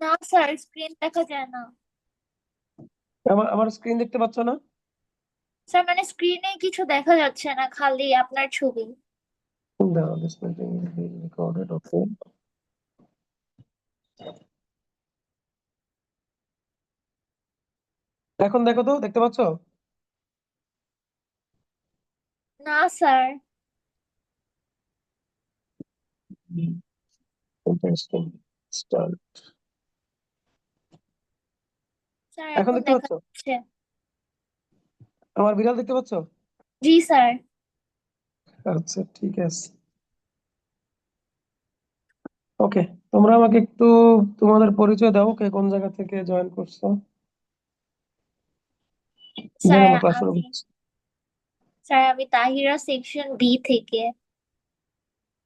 না sir, screen দেখা যায় না। আমার আমার স্ক্রিন দেখতে পাচ্ছ না? স্যার মানে স্ক্রিনে কিছু দেখা যাচ্ছে না, খালি আপনার ছবি। দাঁড়াও, this meeting is being recorded, okay. এখন দেখো তো, দেখতে পাচ্ছ? না স্যার। Interesting star. স্যার এখন এখন দেখতে দেখা পাচ্ছ? যাচ্ছে। আমার বিড়াল দেখতে পাচ্ছ? জি স্যার। আচ্ছা, ঠিক আছে। ওকে, তোমরা আমাকে একটু তোমাদের পরিচয় দাও, কে কোন জায়গা থেকে জয়েন করছো, দেন স্যার আমরা ক্লাস শুরু আমি করছি। স্যার, তাহিরা সেকশন বি থেকে।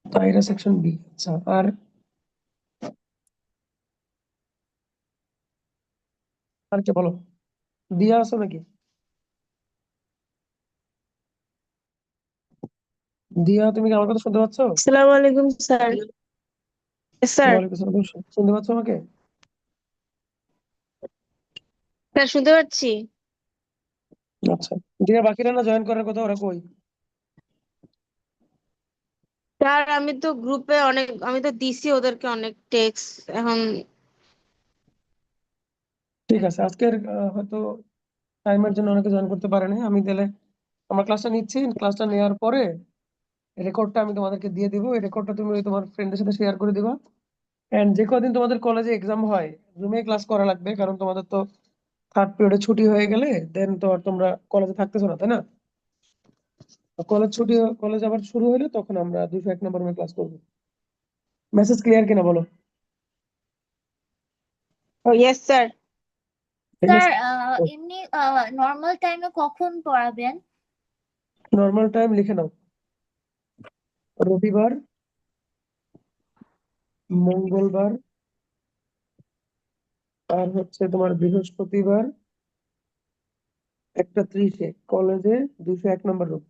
তাহিরা সেকশন বি, আচ্ছা। আর আর কে বলো? দিয়া আছো নাকি? দিয়া, তুমি কি আমার কথা শুনতে পাচ্ছ? আসসালামু আলাইকুম স্যার। স্যার, ওয়ালাইকুম আসসালাম, তুমি শুনতে পাচ্ছ আমাকে? স্যার শুনতে পাচ্ছি। আচ্ছা। দিয়া, বাকিরা না জয়েন করার কথা, ওরা কই? স্যার আমি তো দিছি ওদেরকে অনেক টেক্সট এখন। ঠিক আছে, আজকের হয়তো টাইমের জন্য অনেকে জয়েন করতে পারে না। আমি তাহলে আমার ক্লাসটা নিচ্ছি, ক্লাসটা নেওয়ার পরে রেকর্ডটা আমি তোমাদেরকে দিয়ে দিব। এই রেকর্ডটা তুমি ওই তোমার ফ্রেন্ডের সাথে শেয়ার করে দিবা। এন্ড যে কদিন তোমাদের কলেজে এক্সাম হয়, জুমে ক্লাস করা লাগবে, কারণ তোমাদের তো থার্ড পিরিয়ডে ছুটি হয়ে গেলে দেন তো আর তোমরা কলেজে থাকতেছো না, তাই না? কলেজ ছুটি, কলেজ আবার শুরু হলে তখন আমরা 201 নম্বর রুমে ক্লাস করবো। মেসেজ ক্লিয়ার কিনা বলো? ও ইয়েস স্যার। ঠিক স্যার আছে। এমনি নর্মাল টাইমে কখন পড়াবেন? নর্মাল টাইম লিখে নাও: রবিবার, মঙ্গলবার, আর হচ্ছে তোমার বৃহস্পতিবার 1টা 30-এ কলেজে 201 নম্বর রুম।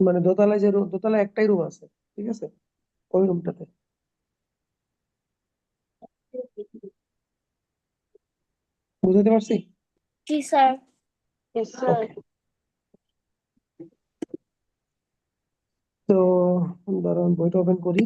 মানে দোতলায় যে দোতলায় একটাই রুম আছে, ঠিক আছে, ওই রুমটাতে। বুঝতে পারছি? জি স্যার। Yes sir. ওকে। তো দাঁড়ান, বইটা ওপেন করি।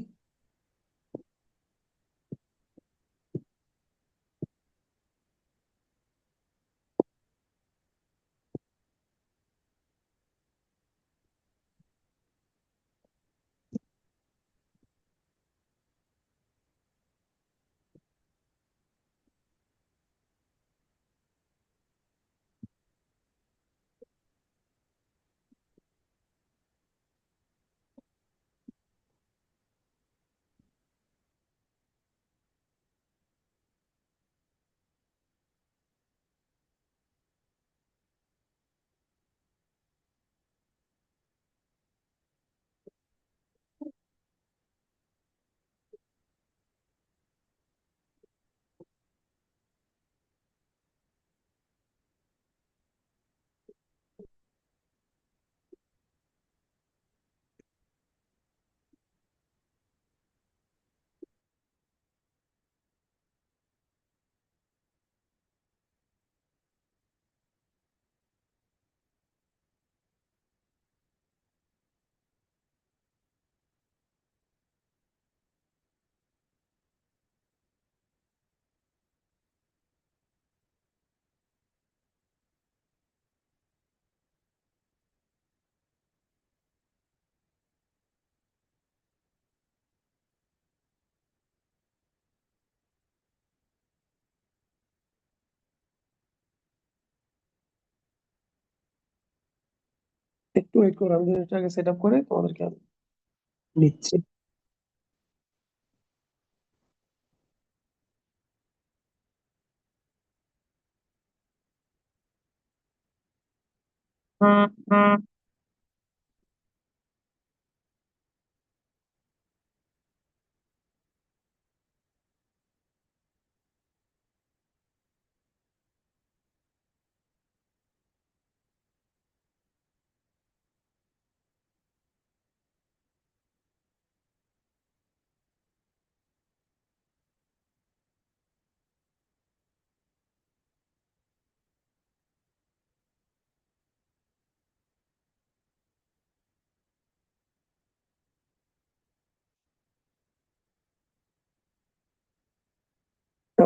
একটু ওয়েট করো, আমি জিনিসটাকে সেট আপ করে তোমাদেরকে আমি নিচ্ছি।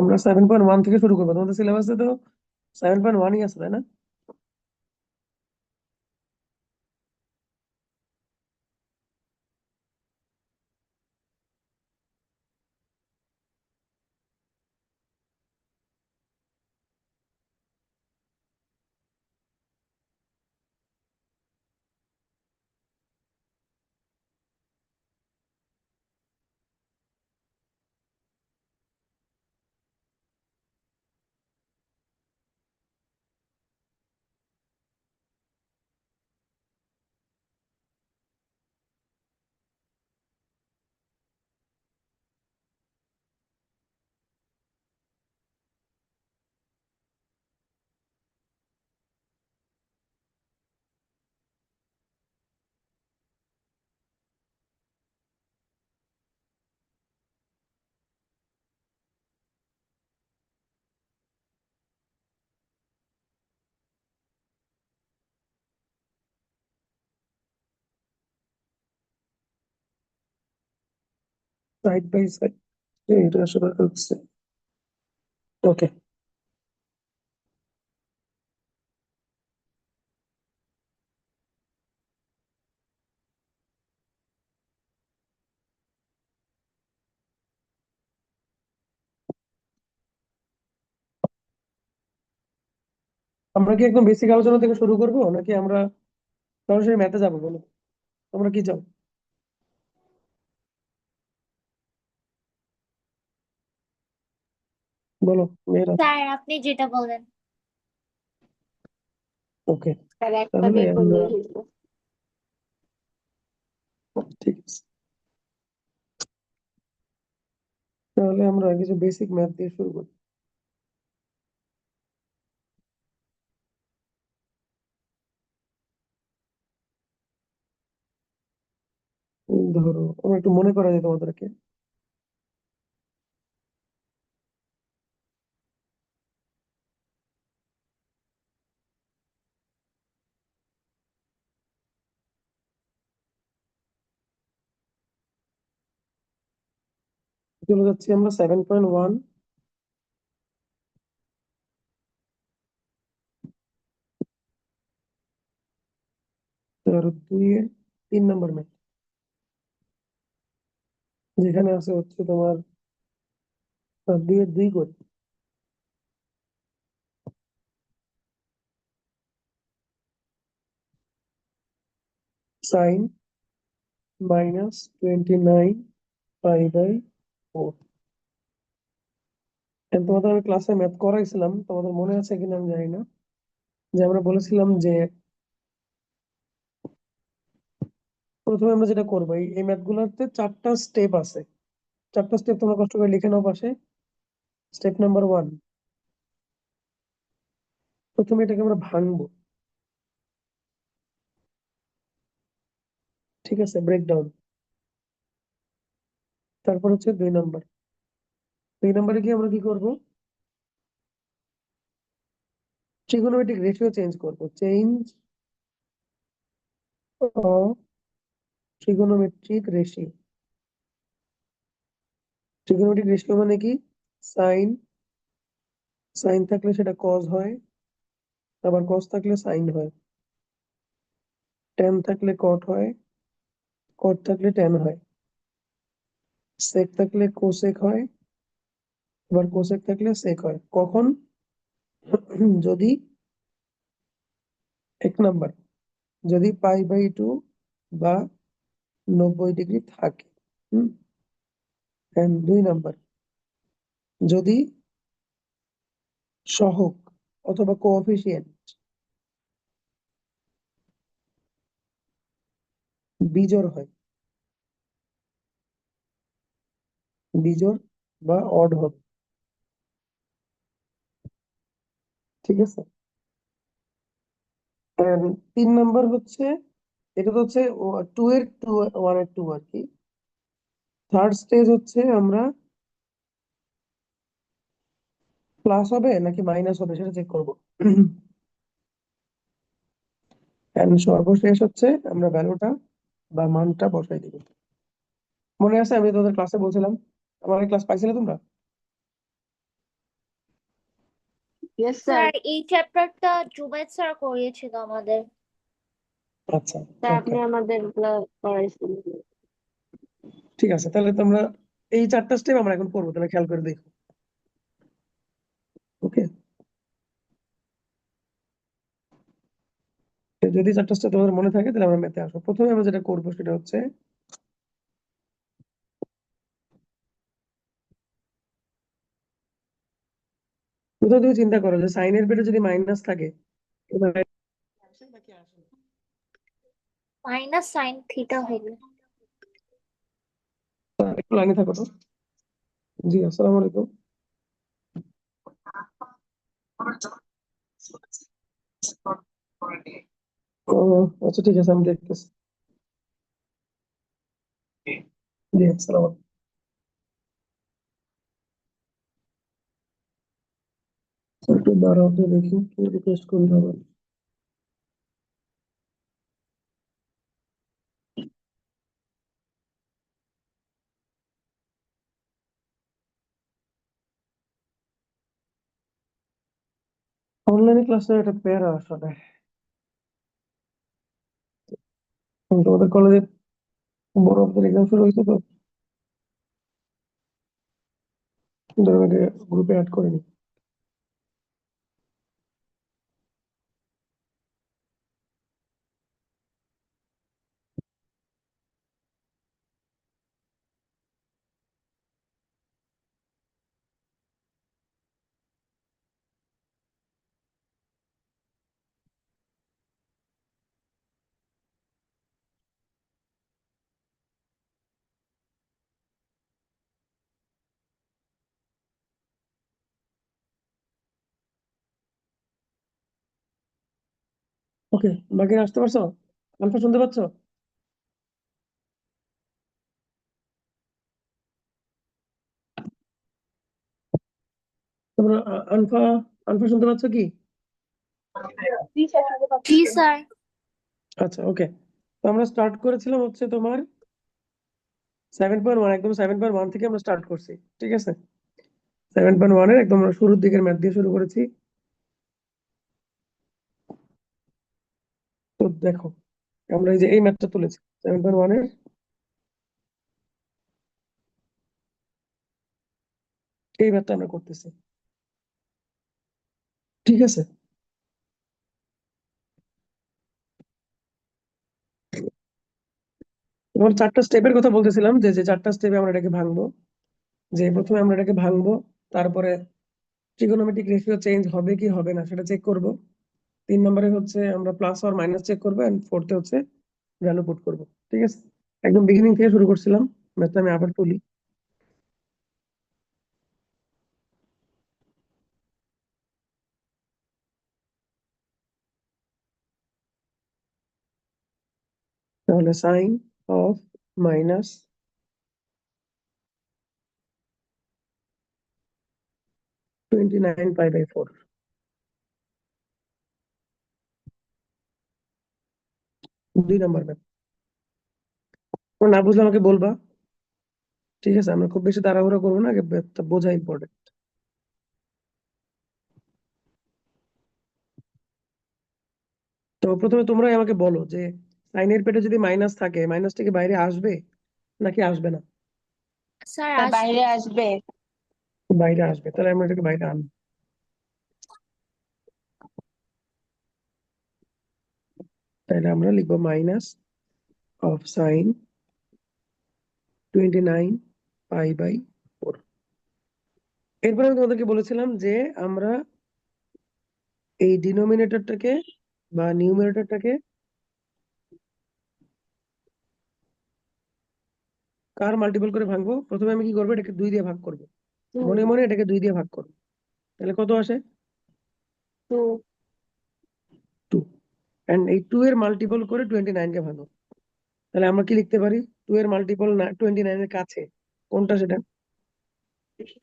আমরা 7.1 থেকে শুরু করবো, তোমাদের সিলেবাসে তো 7.1ই আছে, তাই না? সাইড বাই সাইড এটা আসলে হচ্ছে ওকে। আমরা কি একদম বেসিক আলোচনা থেকে শুরু করবো নাকি আমরা সরাসরি ম্যাথে যাবো, বলো তোমরা কি চাও? বলো মেয়েরা। স্যার আপনি যেটা বলেন। ওকে, আর একটা তাহলে দিয়ে আমরা করলেই হলো। ঠিক আছে, তাহলে আমরা কিছু বেসিক ম্যাথ দিয়ে শুরু করি। ধরো আমরা একটু মনে করা যায় তোমাদেরকে। চলে যাচ্ছি আমরা 7.1 আর 2 এর 3 নম্বর ম্যাথ, যেখানে আছে হচ্ছে তোমার 2 এর 2 করি সাইন -29 π/4। তোমাদের আমি ক্লাসে ম্যাথ করাইছিলাম, তোমাদের মনে আছে কিনা আমি জানি না, যে আমরা বলেছিলাম যে প্রথমে আমরা যেটা করবো এই ম্যাথ গুলোতে 4টা স্টেপ আছে। 4টা স্টেপ তোমরা কষ্ট করে লিখে নাও পাশে। স্টেপ নাম্বার 1, প্রথমে এটাকে আমরা ভাঙবো, ঠিক আছে, ব্রেকডাউন। তারপর হচ্ছে 2 নম্বর, 2 নম্বরে কি আমরা কি করবো, ট্রিগোনোমেট্রিক রেশিও চেঞ্জ করবো, change of trigonometric ratio. Trigonometric ratio মানে কি, সাইন, সাইন থাকলে সেটা কজ হয়, আবার কজ থাকলে সাইন হয়, ট্যান থাকলে কট হয়, কট থাকলে ট্যান হয়, সেক থাকলে কোসেক হয়, আবার কোসেক থাকলে সেক হয়। কখন? যদি 1 নম্বর, যদি π/2 বা 90 ডিগ্রি থাকে। and 2 নম্বর, যদি সহগ অথবা কোএফিসিয়েন্ট বিজোড় হয়, বিজোড় বা অড হবে, ঠিক আছে। And 3 নম্বর হচ্ছে, এটা তো হচ্ছে 2 এর 2 1 এর 2 আর কি। থার্ড স্টেজ হচ্ছে আমরা প্লাস হবে নাকি মাইনাস হবে সেটা চেক করবো। and সর্বশেষ হচ্ছে আমরা ভ্যালুটা বা মানটা বসাই দিব। মনে আছে আমি তোমাদের ক্লাসে বলছিলাম, আমার ক্লাস পাইছিলে তোমরা? Yes sir. স্যার এই চ্যাপ্টারটা জুবাইদ স্যার করিয়েছিল আমাদের। আচ্ছা, স্যার ওকে, আপনি আমাদের পড়াইছিলেন। ঠিক আছে। তাহলে তোমরা এই 4টা স্টেপ আমরা এখন করবো, তাহলে খেয়াল করে দেখো। ওকে, যদি 4টা স্টেপ তোমাদের মনে থাকে তাহলে আমরা ম্যাথে আসবো। প্রথমে আমরা যেটা করবো সেটা হচ্ছে, প্রথমে তুমি চিন্তা করো যে সাইনের পেটে যদি মাইনাস থাকে এবার আসে নাকি আসে না? মাইনাস সাইন থিটা হবে। একটু লাইনে থাকো তো। জি, আসসালামু আলাইকুম। ও, আচ্ছা ঠিক আছে, আমি দেখতেছি। জি, আসসালামু আলাইকুম। একটু দাঁড়াও তো, দেখি কি রিকোয়েস্ট করতে হবে। অনলাইনে ক্লাসের একটা প্যারা আসলে। তোমাদের কলেজে বড় অফিসের এক্সাম শুরু হয়েছে তো, কিন্তু আমাকে গ্রুপে অ্যাড করিনি। ওকে, বাকিরা আসতে পারছো? আলফা শুনতে পাচ্ছ? তোমরা আলফা আলফা শুনতে পাচ্ছ কি? জি স্যার। আচ্ছা, ওকে। তো আমরা স্টার্ট করেছিলাম হচ্ছে তোমার 7.1, একদম 7.1 থেকে আমরা স্টার্ট করছি, ঠিক আছে? 7.1 এর একদম আমরা শুরুর দিকের ম্যাথ দিয়ে শুরু করেছি। তো দেখো, আমরা এই যে এই ম্যাথটা তুলেছি 7.1 এর, এই ম্যাথটা আমরা করতেছি, ঠিক আছে? তোমার 4টা স্টেপের কথা বলতেছিলাম, যে যে 4টা স্টেপে আমরা এটাকে ভাঙবো। যে প্রথমে আমরা এটাকে ভাঙবো, তারপরে ট্রিগোনোমেট্রিক রেশিও চেঞ্জ হবে কি হবে না সেটা চেক করব। 3 নম্বরে হচ্ছে আমরা প্লাস আর মাইনাস চেক করবো, এন্ড ফোর্থে হচ্ছে ভ্যালু পুট করবো, ঠিক আছে? একদম বিগিনিং থেকে শুরু করছিলাম, ম্যাথটা আমি আবার তুলি। তাহলে সাইন অফ মাইনাস 29π/4, 2 নম্বর ম্যাথ। না বুঝলে আমাকে বলবা, ঠিক আছে? আমরা খুব বেশি তাড়াহুড়ো করবো না, আগে ম্যাথটা বোঝা ইম্পর্টেন্ট। তো প্রথমে তোমরাই আমাকে বলো যে সাইনের পেটে যদি মাইনাস থাকে, মাইনাসটা কি বাইরে আসবে নাকি আসবে না? স্যার স্যার আসবে। বাইরে আসবে। বাইরে আসবে, তাহলে আমরা এটাকে বাইরে আনবো। তাহলে আমরা লিখবো মাইনাস অফ সাইন 29π/4। এরপরে আমি তোমাদেরকে বলেছিলাম যে আমরা এই ডিনোমিনেটরটাকে বা নিউমারেটরটাকে কার মাল্টিপল করে ভাঙবো। প্রথমে আমি কি করবো, এটাকে 2 দিয়ে ভাগ করবো, টু। মনে মনে এটাকে 2 দিয়ে ভাগ করবো। তাহলে কত আসে? টু। 2। এন্ড এই 2 এর মাল্টিপল করে 29 কে ভাঙো। তাহলে আমরা কি লিখতে পারি? 2 এর মাল্টিপল 29 এর কাছে কোনটা সেটা?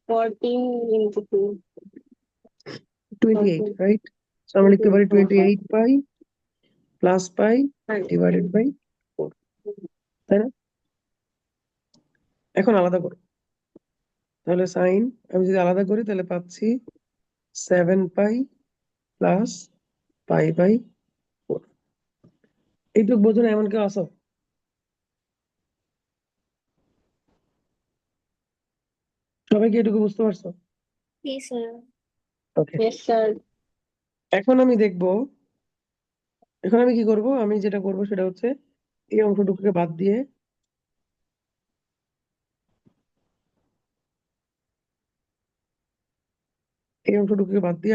14 ইন্টু 2। 28, রাইট? তো আমরা লিখতে পারি 28π প্লাস পাই ডিভাইডেড বাই 4, তাই না? এখন আলাদা করো। তাহলে সাইন আমি যদি আলাদা করি তাহলে পাচ্ছি 7 পাই প্লাস পাই/4। এইটুকু বোঝো না এমন কেউ আসো? সবাই কি এটুকু বুঝতে পারছো? জি স্যার। ওকে, Yes, sir. এখন আমি দেখবো, এখন আমি কি করব, আমি যেটা করব সেটা হচ্ছে এই অংশটুকুকে বাদ দিয়ে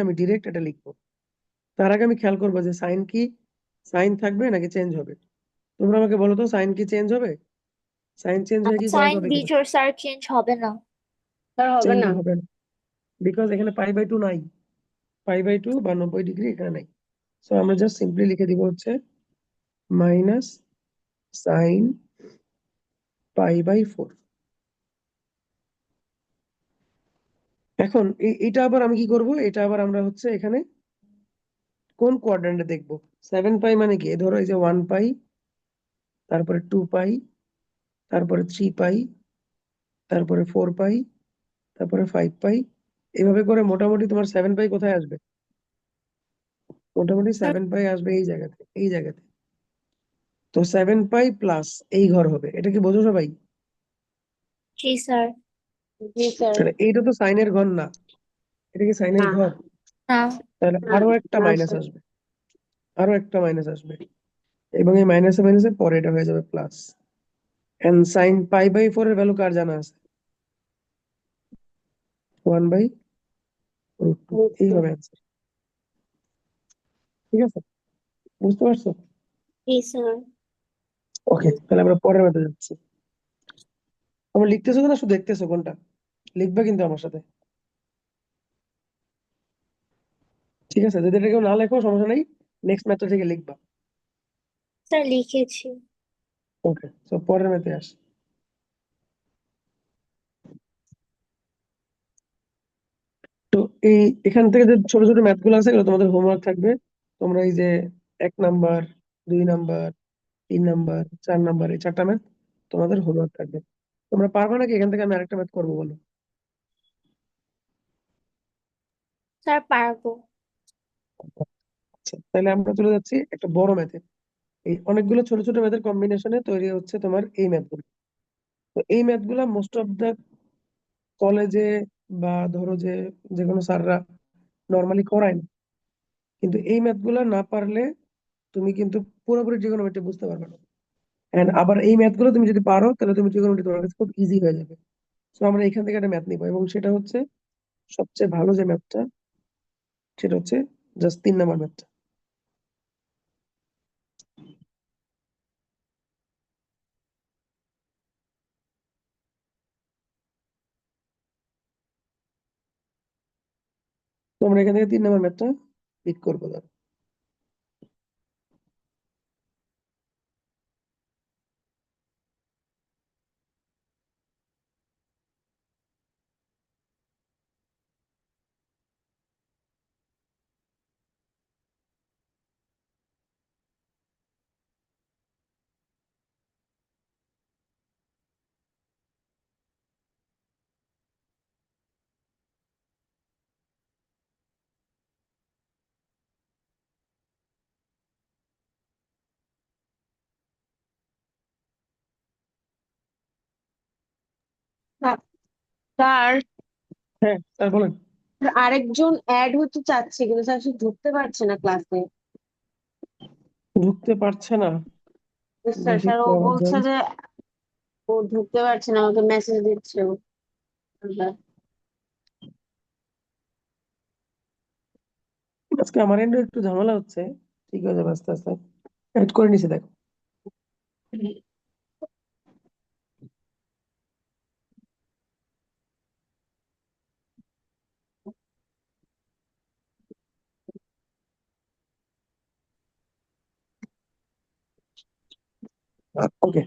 আমি ডিরেক্ট এটা লিখবো। তার আগে আমি খেয়াল করবো যে সাইন কি সাইন থাকবে নাকি চেঞ্জ হবে। তোমরা আমাকে বলো তো, সাইন কি চেঞ্জ হবে? সাইন চেঞ্জ হয়ে কি কজ সাইন হবে কিনা? বিজোড় স্যার, চেঞ্জ হবে না। স্যার হবে চেঞ্জ না। হবে না, বিকজ এখানে পাই/2 নাই। পাই/2 বা 90 ডিগ্রি এখানে নাই। সো আমরা জাস্ট সিম্পলি লিখে দিব হচ্ছে মাইনাস সাইন পাই/4। এখন এটা আবার আমি কি করব, এটা আবার আমরা হচ্ছে এখানে কোন কোয়াড্রেন্টে দেখবো। 7 পাই মানে কি, ধরো এই যে 1 পাই, তারপরে 2 পাই, তারপরে 3 পাই, তারপরে 4 পাই, তারপরে 5 পাই। এভাবে করে মোটামুটি তোমার 7 পাই কোথায় আসবে? মোটামুটি স্যার 7 পাই আসবে এই জায়গাতে, এই জায়গাতে। তো 7 পাই প্লাস এই ঘর হবে, এটা কি বোঝো সবাই? জি স্যার। জি স্যার। তাহলে এইটা তো সাইনের ঘর না, এটা কি সাইনের না ঘর? না তাহলে না আরো একটা না মাইনাস স্যার। আসবে, আরো একটা মাইনাস আসবে, এবং এই মাইনাসে মাইনাসে পরে এটা হয়ে যাবে প্লাস। এন্ড সাইন পাই/4 এর ভ্যালু কার জানা আছে? 1/√2। এই হবে অ্যান্সার। ঠিক আছে, বুঝতে পারছো? জি স্যার। ওকে, তাহলে আমরা পরের ম্যাথে যাচ্ছি। তোমরা লিখতেছো তো না শুধু দেখতেছো? কোনটা লিখবা কিন্তু আমার সাথে? ঠিক আছে, যদি এটা কেউ না লেখো সমস্যা নেই, নেক্সট ম্যাথটা থেকে লিখবা। স্যার লিখেছি। ওকে, সো পরের ম্যাথে আসি। তো এই এখান থেকে যে ছোট ছোট ম্যাথ গুলো আছে এগুলো তোমাদের হোমওয়ার্ক থাকবে। তোমরা এই যে 1 নাম্বার, 2 নাম্বার, 3 নাম্বার, 4 নাম্বার, এই 4টা ম্যাথ তোমাদের হোমওয়ার্ক থাকবে। তোমরা পারবে নাকি এখান থেকে আমি আরেকটা ম্যাথ করবো বলো? স্যার পারবো। আচ্ছা, তাহলে আমরা চলে যাচ্ছি একটা বড় ম্যাথে। এই অনেকগুলো ছোট ছোট ম্যাথের কম্বিনেশনে তৈরি হচ্ছে তোমার এই ম্যাথগুলো। তো এই ম্যাথগুলা মোস্ট অফ দা কলেজে বা ধরো যে যে কোনো স্যাররা নর্মালি করায় না, কিন্তু এই ম্যাথগুলা না পারলে তুমি কিন্তু পুরোপুরি ট্রিগোনোমেট্রি বুঝতে পারবে না। এন্ড আবার এই ম্যাথগুলো তুমি যদি পারো তাহলে তুমি ট্রিগোনোমেট্রি তোমার কাছে খুব ইজি হয়ে যাবে। তো আমরা এখান থেকে একটা ম্যাথ নিবো, এবং সেটা হচ্ছে সবচেয়ে ভালো যে ম্যাথটা, সেটা হচ্ছে জাস্ট 3 নাম্বার ম্যাথটা। তো আমরা এখান থেকে 3 নাম্বার ম্যাথটা পিক করবো ধরো। স্যার হ্যাঁ স্যার বলেন। আরেকজন অ্যাড হতে চাচ্ছে কিন্তু স্যার সে ঢুকতে পারছে না ক্লাসে। ঢুকতে পারছে না? স্যার দেখি স্যার একটু ও আবার বলছে যাই। যে ও ঢুকতে পারছে না, আমাকে মেসেজ দিচ্ছে ও। আজকে আমার এন্ডে একটু ঝামেলা হচ্ছে, ঠিক হয়ে যাবে আস্তে আস্তে। এড করে নিছি দেখো। ওকে,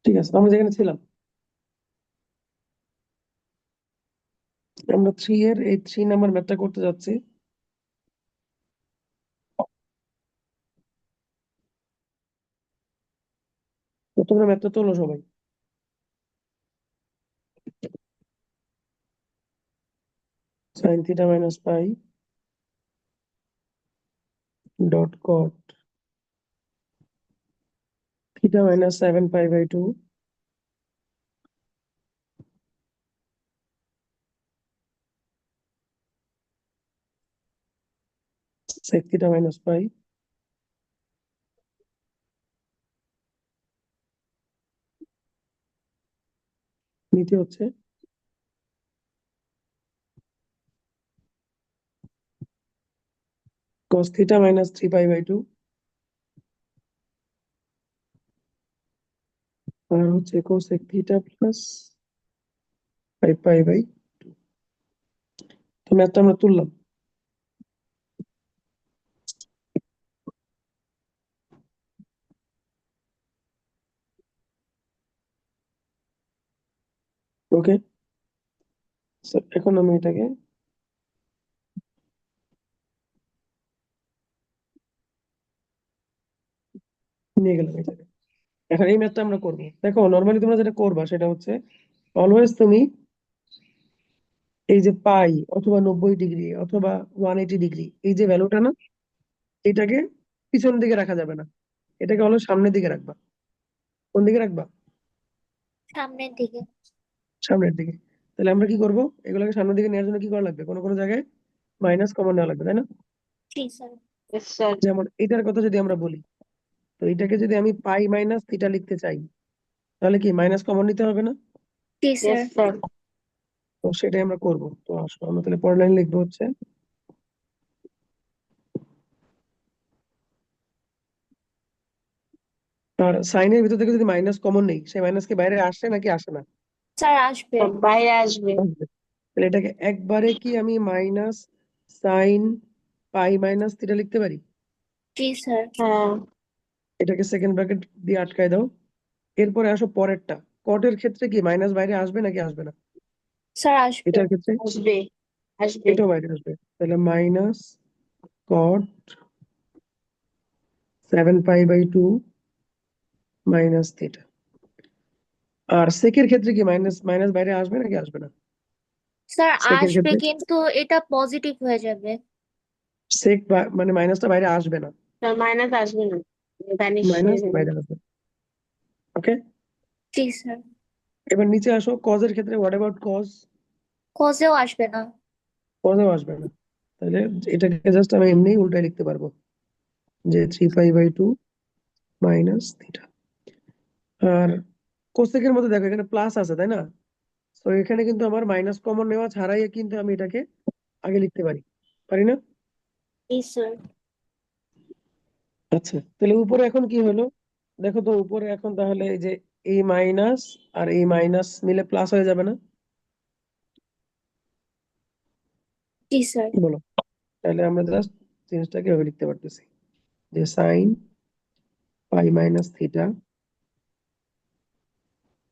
ঠিক আছে, আমরা যেখানে ছিলাম, আমরা আমরা 3 এর এই 3 নাম্বার ম্যাথটা করতে যাচ্ছি। তো তোমরা ম্যাথটা তোলো সবাই। sin theta minus pi dot cot theta minus 7 pi by 2 sec theta minus pi নিচে হচ্ছে cos theta minus 3 pi by 2 আর হচ্ছে cosec theta plus 5 pi by 2। তো ম্যাথটা আমরা তুললাম। ওকে, এখন আমি এটাকে নিয়ে গেলাম এটাকে। এখন এই ম্যাথটা আমরা করবো। দেখো নর্মালি তোমরা যেটা করবা সেটা হচ্ছে অলওয়েজ তুমি এই যে পাই অথবা 90 ডিগ্রি অথবা 180 ডিগ্রি এই যে ভ্যালুটা না, এটাকে পিছন দিকে রাখা যাবে না, এটাকে অলওয়েজ সামনের দিকে রাখবা। কোন দিকে রাখবা? সামনের দিকে। সামনের দিকে। তাহলে আমরা কি করব, এগুলোকে সামনের দিকে নেওয়ার জন্য কি করা লাগবে, কোনো কোনো জায়গায় মাইনাস কমন নেওয়া লাগবে, তাই না? জি স্যার। Yes, sir. যেমন এটার কথা যদি আমরা বলি, তো এটাকে যদি আমি পাই মাইনাস থিটা লিখতে চাই, তাহলে কি মাইনাস কমন নিতে হবে না? জি স্যার। Yes, sir. তো সেটাই আমরা করব। তো আসো আমরা তাহলে পরের লাইন লিখবো হচ্ছে আর সাইনের ভিতর থেকে যদি মাইনাস কমন নেই, সেই মাইনাস কি বাইরে আসে নাকি আসে না? স্যার আসবে। বাইরে আসবে। আসবে। তাহলে এটাকে একবারে কি আমি minus sine pi minus theta লিখতে পারি? জি স্যার। হ্যাঁ, এটাকে সেকেন্ড ব্র্যাকেট দিয়ে আটকায় দাও। এরপরে আসো পরেরটা, কটের ক্ষেত্রে কি মাইনাস বাইরে আসবে নাকি আসবে না? স্যার আসবে। এটার ক্ষেত্রে আসবে আসবে। এটাও বাইরে আসবে। তাহলে minus cot 7 pi by 2 minus theta. আর সেকের ক্ষেত্রে কি মাইনাস মাইনাস বাইরে আসবে নাকি আসবে না? স্যার সেকের আসবে ক্ষেত্রে কিন্তু এটা পজিটিভ হয়ে যাবে। সেক মানে মাইনাসটা বাইরে আসবে না, মাইনাস আসবে না, ভ্যানিশ হয়ে মাইনাস যাবে। বাইরে আসবে। ওকে, জি স্যার। এবার নিচে আসো কজের ক্ষেত্রে, হোয়াট অ্যাবাউট কজ? কজেও আসবে না। কজও আসবে না। তাহলে এটাকে জাস্ট আমি এমনি উল্টায় লিখতে পারবো যে 3 পাই বাই 2 মাইনাস থিটা। আর কোসেকের মধ্যে দেখো এখানে প্লাস আছে তাই না? তো এখানে কিন্তু আমার মাইনাস কমন নেওয়া ছাড়াই কিন্তু আমি এটাকে আগে লিখতে পারি, পারি না? জি স্যার। আচ্ছা, তাহলে উপরে এখন কি হলো দেখো তো, উপরে এখন তাহলে এই যে এই মাইনাস আর এই মাইনাস মিলে প্লাস হয়ে যাবে না? জি স্যার। কি বলো? তাহলে আমরা জাস্ট জিনিসটাকে এভাবে লিখতে পারতেছি যে sign pi minus theta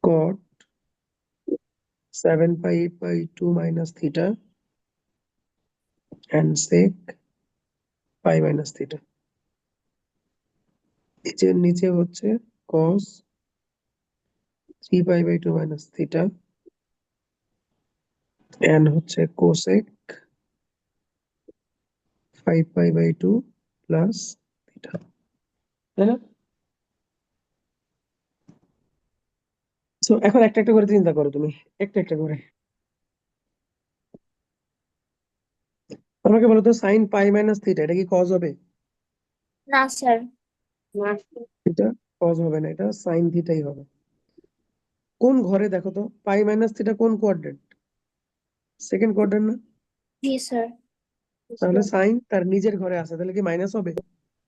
caught 7 pi by 2 minus theta and sec pi minus theta। নিচে হচ্ছে cos 3 pi by 2 minus theta and হচ্ছে cosec 5 pi by 2 plus theta, তাই না? সো এখন একটা একটা করে চিন্তা করো তুমি, একটা একটা করে। আমাকে বলো তো সাইন পাই মাইনাস থিটা এটা কি কজ হবে? না স্যার। এটা কজ হবে না, এটা সাইন থিটাই হবে। কোন ঘরে দেখো তো, পাই মাইনাস থিটা কোন কোয়াড্রেন্ট? সেকেন্ড কোয়াড্রেন্ট না? জি স্যার। তাহলে সাইন তার নিজের ঘরে আছে, তাহলে কি মাইনাস হবে?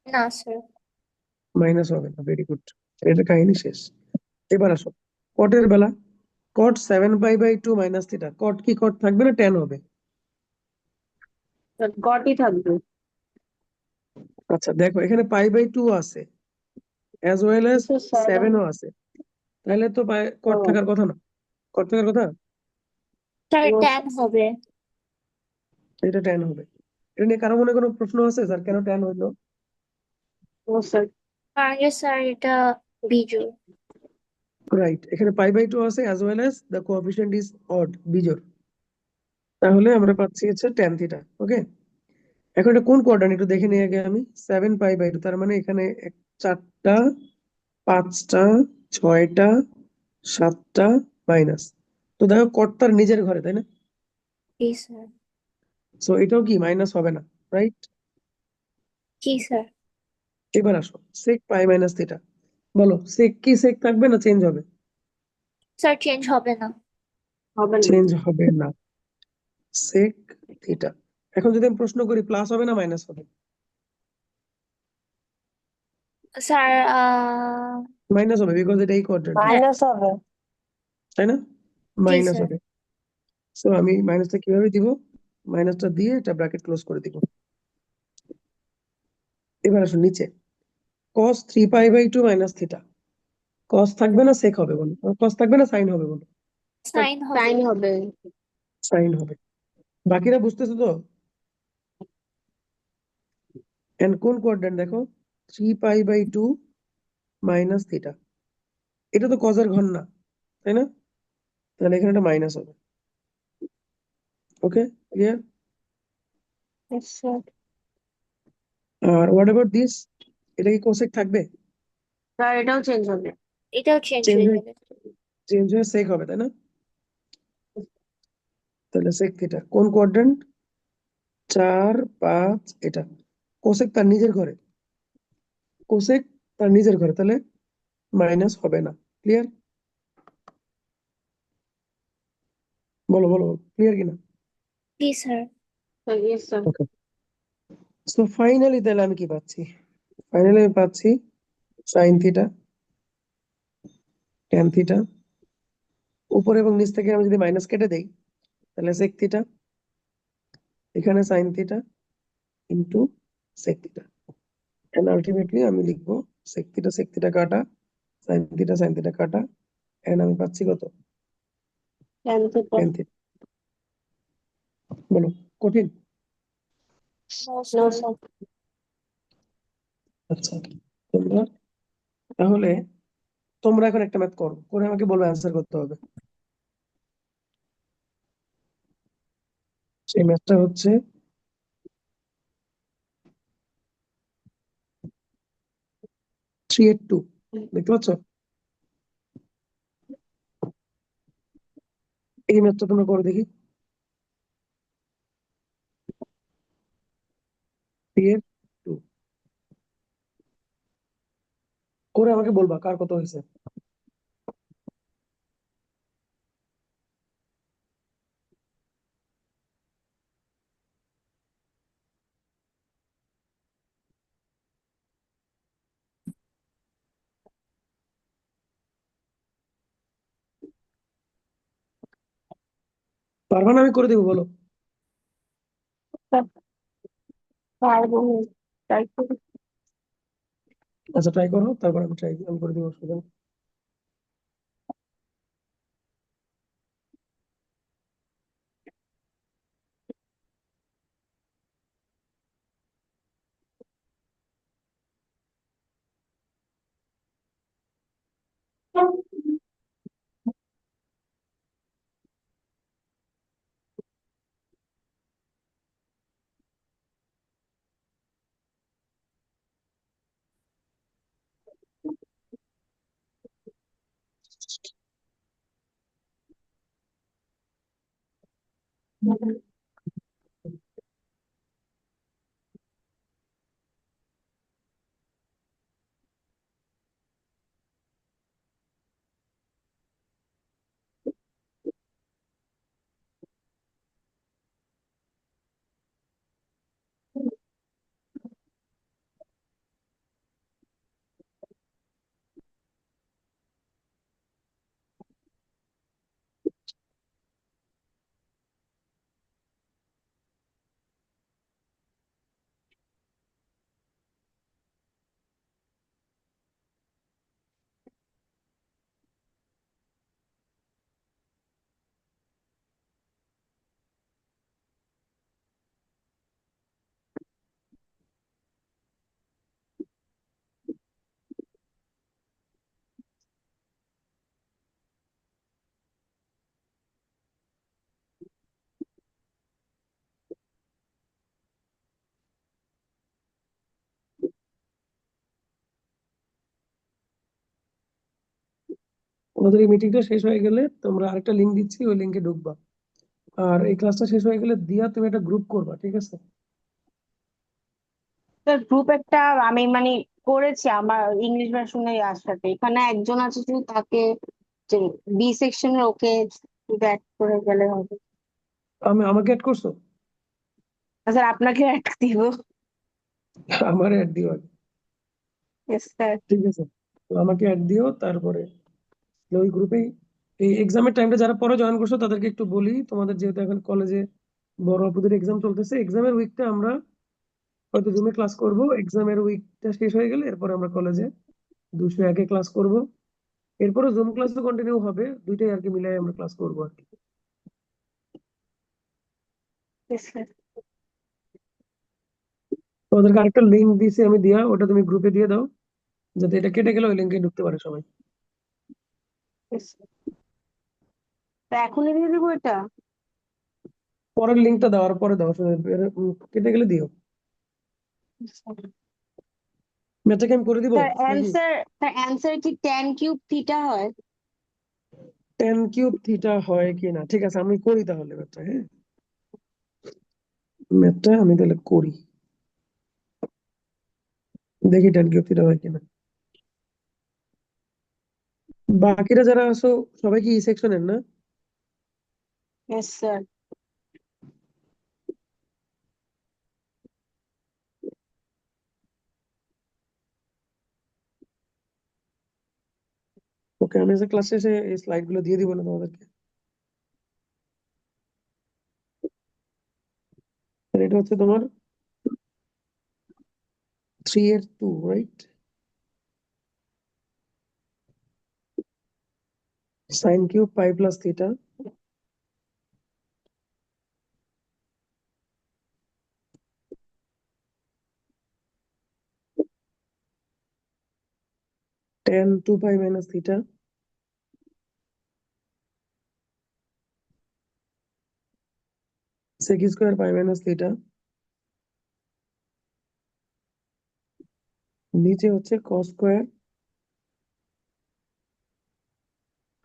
না স্যার। মাইনাস হবে না। ভেরি গুড, এটা কাহিনী শেষ। এবার আসো কটের বেলা, কট 7 পাই বাই 2 মাইনাস থিটা, কট কি কট থাকবে না ট্যান হবে? গটই থাকবে। আচ্ছা দেখো এখানে পাই বাই 2 আছে অ্যাজ ওয়েল অ্যাজ কিন্তু 7 ও আছে, তাহলে তো কট ও, থাকার কথা না? কট থাকার কথা। স্যার ও, ট্যান হবে। এটা ট্যান হবে। এটা নিয়ে কারো মনে কোনো প্রশ্ন আছে স্যার কেন ট্যান হইলো? ও স্যার আগে স্যার এটা বিজোড়। রাইট, এখানে π/2 আছে as well as the coefficient is odd, বিজোড়। তাহলে আমরা পাচ্ছি হচ্ছে ট্যান থিটা। ওকে, এখন এটা কোন কোয়াড্রান্ট একটু দেখে নিই আগে আমি। 7π/2, তার মানে এখানে 4টা 5টা 6টা 7টা মাইনাস। তো দেখো কর্তার নিজের ঘরে, তাই না? জি স্যার। সো এটাও কি মাইনাস হবে না, রাইট? জি স্যার। এবার আসো sec π - থিটা। বলো sec কি sec থাকবে না চেঞ্জ হবে? স্যার চেঞ্জ হবে না। হবে না। চেঞ্জ হবে না, sec থিটা। এখন যদি আমি প্রশ্ন করি প্লাস হবে না মাইনাস হবে? স্যার মাইনাস হবে, বিকজ এটা এই কোয়াড্রেন্ট, হ্যাঁ। মাইনাস হবে। তাই না? জি মাইনাস স্যার। হবে। সো আমি মাইনাসটা কিভাবে দিব? মাইনাসটা দিয়ে এটা ব্র্যাকেট ক্লোজ করে দিব। এবার আসো নিচে, cos 3π/2 - থিটা। cos থাকবে না sec হবে বলো? cos থাকবে না sin হবে বলো? সাইন হবে। সাইন হবে। sin হবে। বাকিরা বুঝতেছো তো? এন্ড কোন কোয়াড্রেন্ট দেখো, 3π/2 - থিটা। এটা তো cos এর ঘর না, তাই না? তাহলে এখানে একটা মাইনাস হবে। Okay, clear? Yes, sir. আর হোয়াট অ্যাবাউট দিস? এটা কি কোসেক থাকবে? স্যার এটাও চেঞ্জ হবে। এটাও চেঞ্জ চেঞ্জ হয়ে হয়ে, যাবে। চেঞ্জ হয়ে সেক হবে, তাই না? তাহলে সেক থিটা কোন কোয়াড্রেন্ট? 4 5, এটা কোসেক তার নিজের ঘরে, কোসেক তার নিজের ঘরে, তাহলে মাইনাস হবে না। ক্লিয়ার? বলো বলো, ক্লিয়ার কিনা? জি sir. Yes sir. Okay, so finally তাহলে আমি কি পাচ্ছি? ফাইনালি আমি পাচ্ছি সাইন থিটা, ট্যান থিটা। উপরে এবং নিচ থেকে আমি যদি মাইনাস কেটে দেই তাহলে সেক থিটা, এখানে sine theta into sec theta. And ultimately আমি লিখবো sec থিটা কাটা, sin থিটা কাটা, এন্ড আমি পাচ্ছি কত? Tan theta. tan theta. বলো, কঠিন? No no sir. স্যার। আচ্ছা, তোমরা তাহলে তোমরা এখন একটা ম্যাথ করো, করে আমাকে বলো অ্যান্সার করতে হবে। সেই ম্যাথটা হচ্ছে 382, দেখতে পাচ্ছ? এই ম্যাথটা তোমরা করো দেখি। 382 করে আমাকে বলবা কার কত হয়েছে। পারবা না? আমি করে দেবো, বলো। পারবো। ট্রাই করি। আচ্ছা ট্রাই করো, তারপর আমি করে দেবো, অসুবিধা নেই। আমাদের এই মিটিংটা শেষ হয়ে গেলে তোমরা আরেকটা লিঙ্ক দিচ্ছি, ওই লিঙ্কে ঢুকবা। আর এই ক্লাসটা শেষ হয়ে গেলে দিয়া তুমি একটা গ্রুপ করবা, ঠিক আছে? স্যার গ্রুপ একটা আমি মানে করেছি আমার ইংলিশ ভার্সনে আসাতে, এখানে একজন আছে শুধু, তাকে যে বি সেকশনের ওকে অ্যাড করে গেলে হবে। আমাকে অ্যাড করছো? স্যার আপনাকে অ্যাড দিব। আমার অ্যাড দিও আগে, Yes, স্যার। ঠিক আছে? তো আমাকে অ্যাড দিও, তারপরে ওই গ্রুপেই এই এক্সামের টাইমটা যারা পরে জয়েন করছো তাদেরকে একটু বলি, তোমাদের যেহেতু এখন কলেজে বড় আপুদের এক্সাম চলতেছে, এক্সামের উইকটা আমরা হয়তো জুমে ক্লাস করব। এক্সামের উইকটা শেষ হয়ে গেলে এরপরে আমরা কলেজে 201-এ ক্লাস করব। এরপরে জুম ক্লাসও কন্টিনিউ হবে, দুইটাই আর কি মিলাই আমরা ক্লাস করবো আর কি। Yes, sir. তোমাদেরকে আরেকটা লিঙ্ক দিয়েছি আমি, দিয়া ওটা তুমি গ্রুপে দিয়ে দাও, যাতে এটা কেটে গেলে ওই লিঙ্কে ঢুকতে পারে সবাই। Yes, sir. তা এখনই দিয়ে দেবো এটা? পরের লিঙ্কটা দেওয়ার পরে দাও, কেটে গেলে দিও। ম্যাথটাকে আমি করে দিব স্যার নাকি? অ্যান্সার কি tan কিউব থিটা হয়? tan কিউব থিটা হয় কি না, ঠিক আছে আমি করি তাহলে ম্যাথটা। হ্যাঁ, ম্যাথটা আমি তাহলে করি, দেখি tan কিউব থিটা হয় কিনা। বাকিরা যারা আছো সবাই কি ই সেকশনের না? Yes, sir. ওকে, আমি যে ক্লাস শেষে এই স্লাইড গুলো দিয়ে দিব না তোমাদেরকে। আর এটা হচ্ছে তোমার 3 এর 2, right? Sine cube pi plus theta tan 2 pi minus theta sec square pi minus theta, নিচে হচ্ছে cos square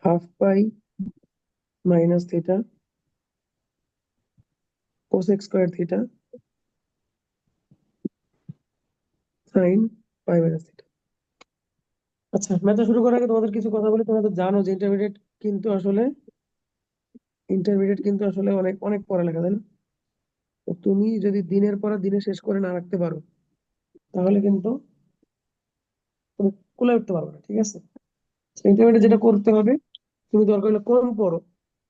half pi minus theta cosec square theta sine pi minus theta. আচ্ছা, ম্যাথটা শুরু করার আগে তোমাদের কিছু কথা বলি। তোমরা তো জানো যে ইন্টারমিডিয়েট কিন্তু আসলে অনেক অনেক পড়ালেখা, তাই না? তো তুমি যদি দিনের পর দিনে শেষ করে না রাখতে পারো, তাহলে কিন্তু তুমি কুলায় উঠতে পারবে না, ঠিক আছে? ইন্টারমিডিয়েট যেটা করতে হবে, তুমি দরকার হলে কম পড়ো,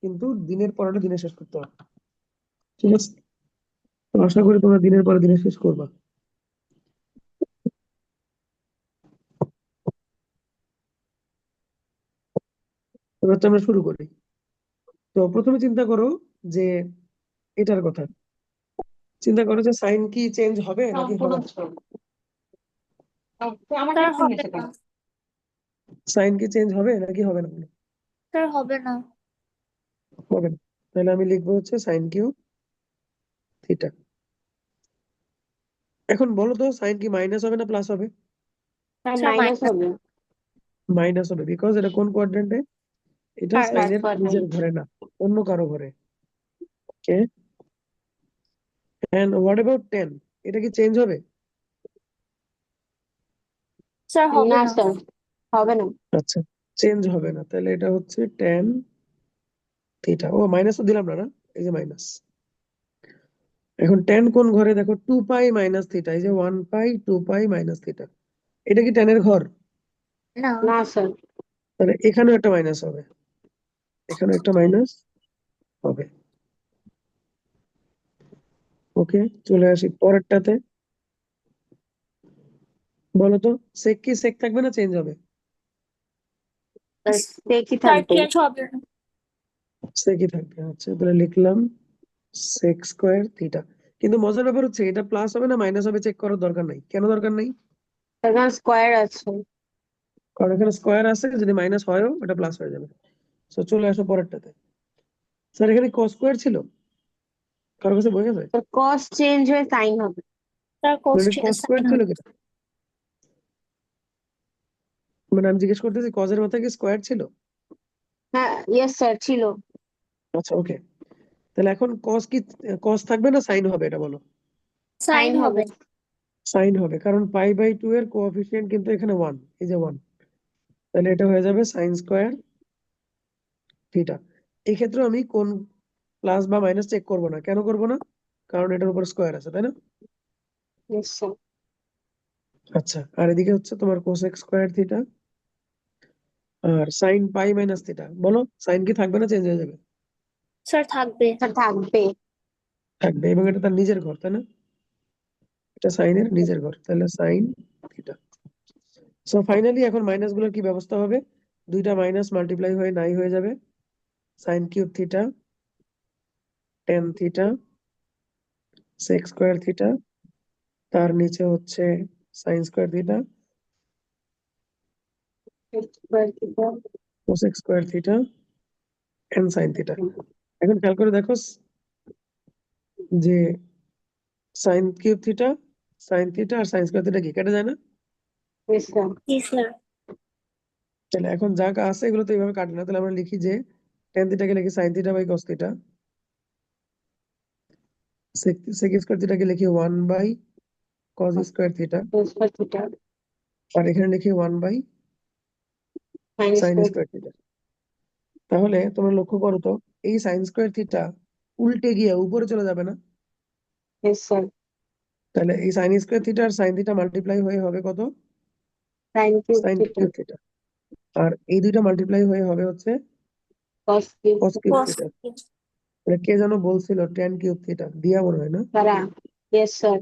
কিন্তু দিনের পড়াটা দিনে শেষ করতে হবে, ঠিক আছে? তো আশা করি তোমরা দিনের পরে দিনে শেষ করবা। এবার তো আমরা শুরু করি। তো প্রথমে চিন্তা করো যে এটার কথা, চিন্তা করো যে সাইন কি চেঞ্জ হবে নাকি হবে না? স্যার হবে না, সাইন কি চেঞ্জ হবে নাকি হবে না? স্যার হবে না। হবে না। তাহলে আমি লিখবো হচ্ছে সাইন কিউব থিটা। এখন বলো তো সাইন কি মাইনাস হবে না প্লাস হবে? Sir sir minus minus. হবে। মাইনাস হবে, বিকজ এটা কোন কোয়াড্রেন্টে? এটা আর ফার্স্ট সাইনের নিজের কোয়াড্রেন্ট। ঘরে না, অন্য কারো ঘরে। ওকে, এন্ড হোয়াট অ্যাবাউট 10? এটা কি চেঞ্জ হবে? স্যার হবে না না। স্যার, হবে না। আচ্ছা, চেঞ্জ হবে না, তাহলে এটা হচ্ছে tan থিটা। ও মাইনাস তো দিলাম না, না? এই যে মাইনাস। এখন tan কোন ঘরে দেখো, 2 পাই মাইনাস থিটা, এই যে 1 পাই 2 পাই মাইনাস থিটা, এটা কি tan এর ঘর? না না স্যার। তাহলে এখানেও একটা মাইনাস হবে, এখানে একটা মাইনাস হবে। ওকে, চলে আসি পরেরটাতে। বলো তো সেক কি সেক থাকবে না চেঞ্জ হবে? স্যার দেখি স্যার থাকবে। চেঞ্জ হবে না। সেকই থাকবে। আচ্ছা, তাহলে লিখলাম সেক স্কয়ার থিটা। কিন্তু মজার ব্যাপার হচ্ছে এটা প্লাস হবে না মাইনাস হবে চেক করার দরকার নাই। কেন দরকার নাই? এখানে স্কোয়ার আছে। কারণ এখানে স্কয়ার আছে, যদি মাইনাস হয়ও এটা প্লাস হয়ে যাবে। তো চলে আসো পরেরটাতে। স্যার এখানে কস স্কয়ার ছিল, কারো কাছে বই আছে? তো কস চেঞ্জ হয়ে সাইন হবে। স্যার মানে কোশ্চেন কস স্কয়ার সাইন ছিল হবে। কিনা, মানে আমি জিজ্ঞেস করতেছি কজের মাথায় কি স্কয়ার ছিল? হ্যাঁ ইয়েস স্যার ছিল। আচ্ছা ওকে, তাহলে এখন কস থাকবে না সাইন হবে এটা বলো? সাইন সাইন হবে। হবে। সাইন হবে, কারণ পাই বাই 2 এর কোএফিসিয়েন্ট কিন্তু এখানে 1, এই যে 1, তাহলে এটা হয়ে যাবে সাইন স্কোয়ার থিটা। এই ক্ষেত্রে আমি কোন প্লাস বা মাইনাস চেক করব না, কেন করব না? কারণ এটার উপর স্কোয়ার আছে, তাই না? Yes sir. আচ্ছা, আর এদিকে হচ্ছে তোমার কোসেক স্কোয়ার থিটা আর সাইন পাই মাইনাস থিটা। বলো সাইন কি থাকবে না চেঞ্জ হয়ে যাবে? স্যার থাকবে। স্যার থাকবে। থাকবে, এবং এটা তার নিজের ঘর, তাই না? এটা সাইনের নিজের ঘর, তাহলে সাইন থিটা। সো ফাইনালি এখন মাইনাস গুলোর কি ব্যবস্থা হবে? দুইটা মাইনাস মাল্টিপ্লাই হয়ে নাই হয়ে যাবে, sine cube theta tan theta sec square theta, তার নিচে হচ্ছে sine square theta cosec square theta and sine theta. এখন খেয়াল করে দেখো যে sine cube theta sine theta আর সাইন স্কোয়ার থিটা কি কেটে যায় না? Yes sir. জি স্যার। তাহলে এখন যা আছে এগুলো তো এইভাবে কাটে না, তাহলে আমরা লিখি যে টেন থিটাকে লিখি sine theta by cos theta, sec square থিটাকে লিখি 1 by cos square theta, yes sir theta আর এখানে লিখি 1 by sine sine square. Square theta. তাহলে তোমরা লক্ষ্য করো তো এই সাইন স্কোয়ার থিটা উল্টে গিয়ে উপরে চলে যাবে না? Yes sir. তাহলে এই সাইন স্কোয়ার থিটা আর সাইন থিটা মাল্টিপ্লাই হয়ে হবে কত? Sine cube sine theta cube theta. আর এই দুইটা মাল্টিপ্লাই হয়ে হবে হচ্ছে cos cube cos cube cos. Theta. তাহলে কে যেন বলছিল টেন কিউব থিটা, দিয়া মনে হয় না? তারা। Yes sir.